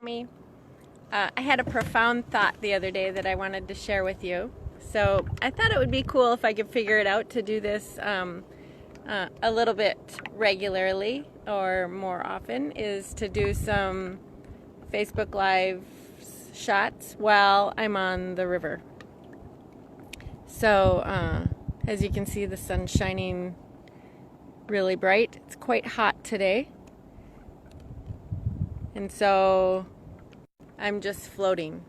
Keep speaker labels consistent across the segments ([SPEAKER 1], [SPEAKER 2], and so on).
[SPEAKER 1] me. I had a profound thought the other day that I wanted to share with you. So I thought it would be cool if I could figure it out to do this a little bit regularly or more often, is to do some Facebook Live shots while I'm on the river. So as you can see, the sun's shining really bright. It's quite hot today. And so I'm just floating.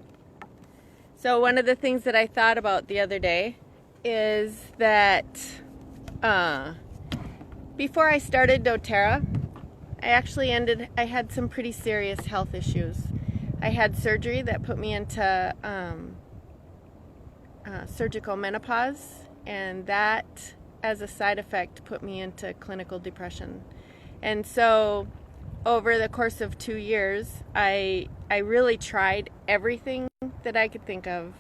[SPEAKER 1] So one of the things that I thought about the other day is that before I started doTERRA, I had some pretty serious health issues. I had surgery that put me into surgical menopause, and that, as a side effect, put me into clinical depression. And so over the course of 2 years, I really tried everything that I could think of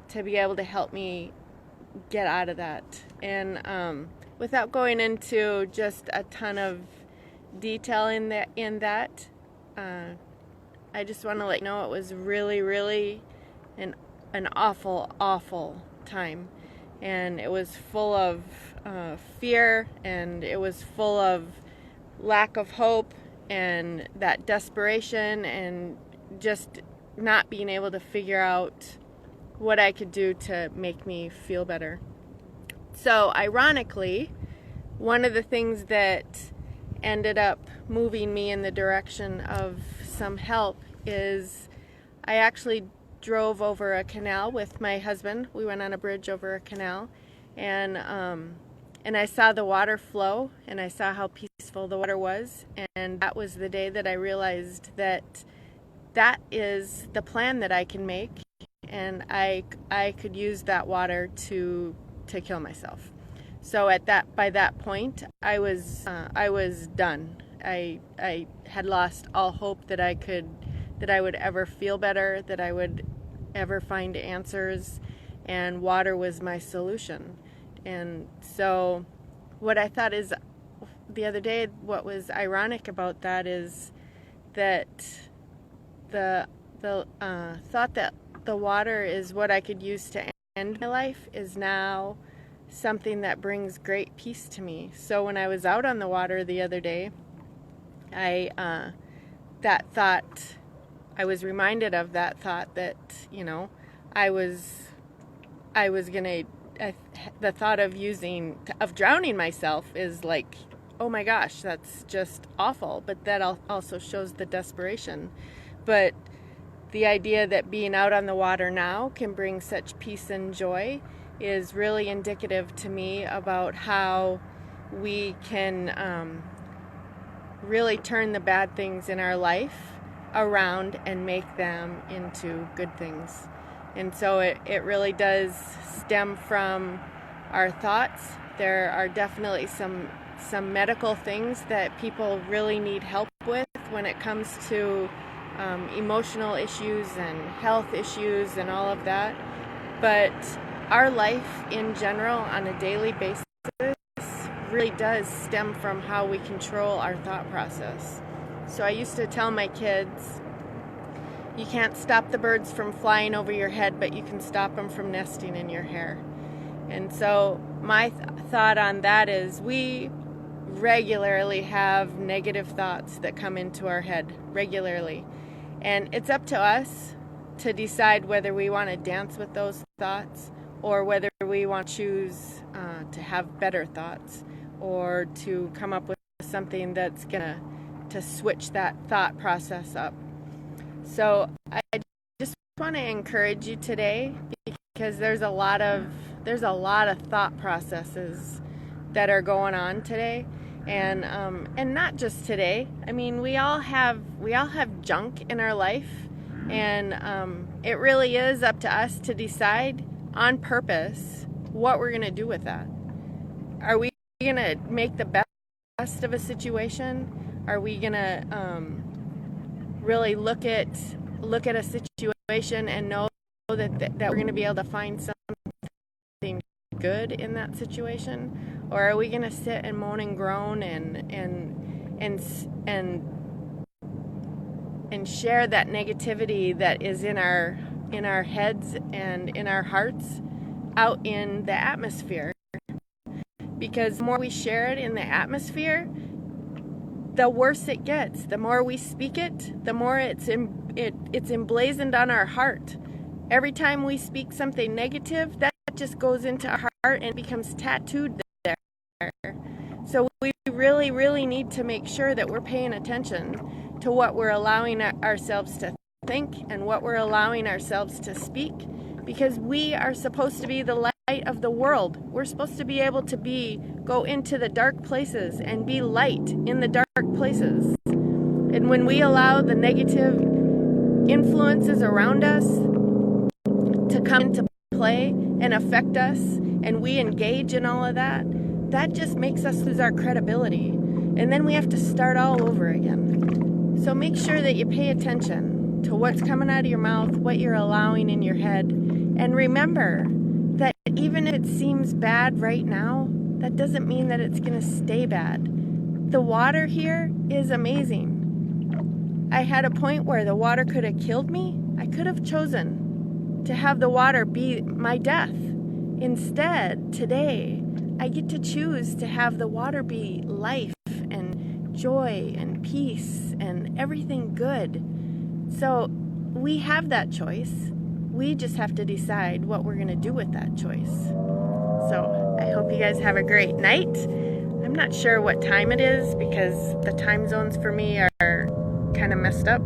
[SPEAKER 1] to be able to help me get out of that. And without going into just a ton of detail in that, I just want to let you know it was really, really an awful time. And it was full of fear, and it was full of lack of hope, and that desperation, and just not being able to figure out what I could do to make me feel better. So ironically, one of the things that ended up moving me in the direction of some help is I actually drove over a canal with my husband. We went on a bridge over a canal, and I saw the water flow, and I saw how peaceful the water was, and that was the day that I realized that that is the plan that I can make, and I could use that water to kill myself. So by that point, I was done. I had lost all hope that I would ever feel better, that I would ever find answers, and water was my solution. And so what I thought is the other day, what was ironic about that is that the thought that the water is what I could use to end my life is now something that brings great peace to me. So when I was out on the water the other day, I was reminded of that thought that, I was gonna, the thought of drowning myself is like, oh my gosh, that's just awful. But that also shows the desperation. But the idea that being out on the water now can bring such peace and joy is really indicative to me about how we can really turn the bad things in our life around and make them into good things. And so it really does stem from our thoughts. There are definitely some medical things that people really need help with when it comes to emotional issues and health issues and all of that. But our life in general on a daily basis really does stem from how we control our thought process. So I used to tell my kids, you can't stop the birds from flying over your head, but you can stop them from nesting in your hair. And so my thought on that is we regularly have negative thoughts that come into our head regularly. And it's up to us to decide whether we want to dance with those thoughts or whether we want to choose to have better thoughts or to come up with something that's going to switch that thought process up. So I just want to encourage you today, because there's a lot of thought processes that are going on today, and not just today. I mean, we all have junk in our life, and it really is up to us to decide on purpose what we're going to do with that. Are we going to make the best of a situation? Are we going to really look at a situation and know that we're going to be able to find something good in that situation? Or are we going to sit and moan and groan and and share that negativity that is in our heads and in our hearts out in the atmosphere. Because the more we share it in the atmosphere, the worse it gets. The more we speak it, the more it's emblazoned on our heart. Every time we speak something negative, that just goes into our heart and becomes tattooed there. So we really, really need to make sure that we're paying attention to what we're allowing ourselves to think and what we're allowing ourselves to speak, because we are supposed to be the light of the world. We're supposed to be able to go into the dark places and be light in the dark places. And when we allow the negative influences around us to come into play and affect us, and we engage in all of that, that just makes us lose our credibility. And then we have to start all over again. So make sure that you pay attention to what's coming out of your mouth, what you're allowing in your head. And remember that even if it seems bad right now, that doesn't mean that it's going to stay bad. The water here is amazing. I had a point where the water could have killed me. I could have chosen to have the water be my death. Instead, today, I get to choose to have the water be life and joy and peace and everything good. So we have that choice. We just have to decide what we're going to do with that choice. So I hope you guys have a great night. I'm not sure what time it is because the time zones for me are kind of messed up.